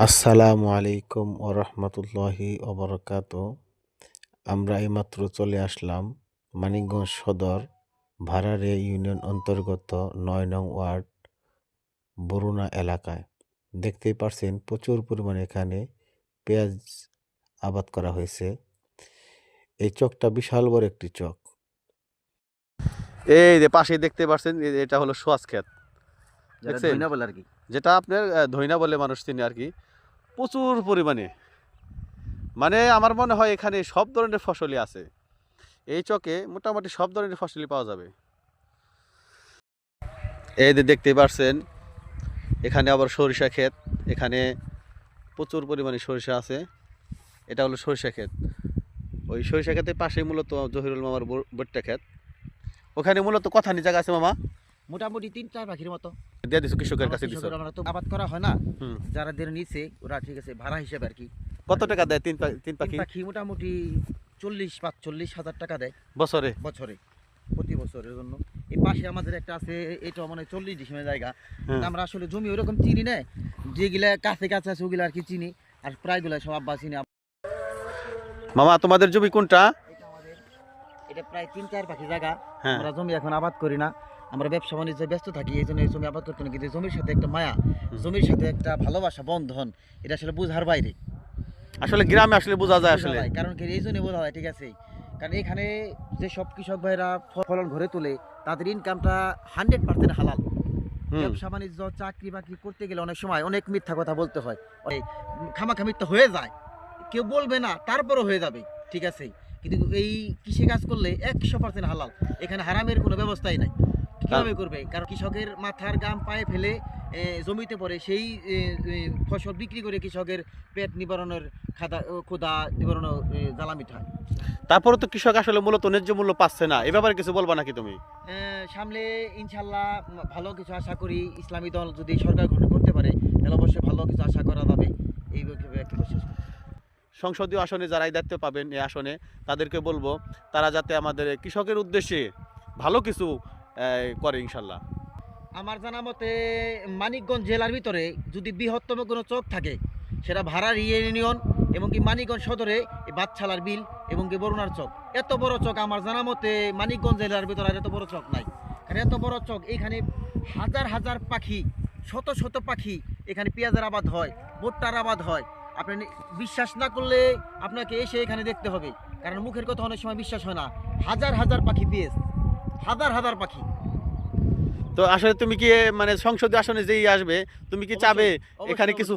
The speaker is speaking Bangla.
আসসালামু আলাইকুম ওরহমতুল্লাহি ওবরকাত। আমরা এইমাত্র চলে আসলাম মানিকগঞ্জ সদর ভাড়ারে ইউনিয়ন অন্তর্গত ৯ নং ওয়ার্ড বরুণা এলাকায়। দেখতেই পারছেন প্রচুর পরিমাণে এখানে পেঁয়াজ আবাদ করা হয়েছে। এই চকটা বিশাল বড় একটি চক। এই যে পাশে দেখতে পাচ্ছেন এটা হলো সোয়াজ ক্ষেত, দেখছেন? ধইনা বলে আর কি, যেটা আপনার ধইনা বলে মানুষ চিনে আর কি। প্রচুর পরিমাণে, মানে আমার মনে হয় এখানে সব ধরনের ফসলই আছে। এই চকে মোটামুটি সব ধরনের ফসলই পাওয়া যাবে। এই যে দেখতে পাচ্ছেন এখানে আবার সরিষা ক্ষেত, এখানে প্রচুর পরিমাণে সরিষা আছে। এটা হলো সরিষা ক্ষেত। ওই সরিষা ক্ষেতের পাশেই মূলত জহিরুল মামার ভুট্টা ক্ষেত। ওখানে মূলত কথানি জায়গা আছে মামা, মোটামুটি ৩-৪ পাখির মতো দিয়ে দিছো কৃষকের কাছে দিছো। আমরা তো আবাদ করা হয় না, হুম। যারা দের নিচে ওরা ঠিক আছে ভাড়া হিসেবে আর কি। কত টাকা দেয় তিন তিন পাখি পাখি মোটামুটি ৪০-৪৫ হাজার টাকা দেয় বছরে? বছরে, প্রতি বছরের জন্য। এই পাশে আমাদের একটা আছে, এটা মানে 40 ডিসিমের জায়গা। হ্যাঁ। আমরা আসলে জমি ওরকম চিনি না, যেগুলা কাছে কাছে আছে ওগুলা আর কি চিনি, আর প্রায়গুলা সব আব্বা চিনি। মামা তোমাদের জমি কোনটা? এটা প্রায় ৩-৪ পাখি জায়গা। হ্যাঁ। আমরা জমি এখন আবাদ করি না, আমরা ব্যবসা বাণিজ্যে ব্যস্ত থাকি, এই জন্য এই জমি আবাদ করতে না। কিন্তু জমির সাথে একটা মায়া, জমির সাথে একটা ভালোবাসা, বন্ধন, এটা আসলে বোঝার বাইরে। আসলে গ্রামে আসলে বোঝা যায় আসলে। কারণ কি এই জন্য বোঝা যায়, ঠিক আছে? কারণ এখানে যে সব কৃষক ভাইরা ফলন ঘরে তোলে, তাদের ইনকামটা 100% হালাল। ব্যবসা বাণিজ্য চাকরি বাকরি করতে গেলে অনেক সময় অনেক মিথ্যা কথা বলতে হয়, খামাখা মিথ্যা হয়ে যায়, কেউ বলবে না তারপরও হয়ে যাবে, ঠিক আছে? কিন্তু এই কৃষি কাজ করলে 100% হালাল, এখানে হারামের কোনো ব্যবস্থাই নাই। কিভাবে করবে? কারণ কৃষকের মাথার গাম পায়ে ফেলে জমিতে পড়ে, সেই ফসল বিক্রি করে কৃষকের পেট নিবারণের ক্ষুধা নিবারণ জ্বালা মিঠা। তারপরে তো কৃষক আসলে মূলত ন্যায্য মূল্য পাচ্ছে না, এ ব্যাপারে কিছু বলবা নাকি তুমি? সামনে ইনশাল্লাহ ভালো কিছু আশা করি, ইসলামী দল যদি সরকার গঠন করতে পারে তাহলে অবশ্যই ভালো কিছু আশা করা যাবে। এই সংসদীয় আসনে যারাই দায়িত্ব পাবেন এই আসনে, তাদেরকে বলবো তারা যাতে আমাদের কৃষকের উদ্দেশ্যে ভালো কিছু করে ইনশাল্লাহ। আমার জানা মতে মানিকগঞ্জ জেলার ভিতরে যদি বৃহত্তম কোনো চক থাকে, সেটা ভাড়ার ইউনিয়ন এবং কি মানিকগঞ্জ সদরে বাদশালার বিল এবং কি বরুণার চক। এত বড় চক আমার জানা মতে মানিকগঞ্জ জেলার ভিতরে আর এত বড় চক নাই। কারণ এত বড় চক, এখানে হাজার হাজার পাখি, শত শত পাখি, এখানে পেঁয়াজের আবাদ হয়, ভুট্টার আবাদ হয়। আপনি বিশ্বাস না করলে আপনাকে এসে এখানে দেখতে হবে, কারণ মুখের কথা অনেক সময় বিশ্বাস হয় না। হাজার হাজার পাখি পেঁয়াজ, হাজার হাজার পাখি। তো আসলে তুমি কি মানে সংসদীয় আসনে যেই আসবে, তুমি কি চাবে এখানে কিছু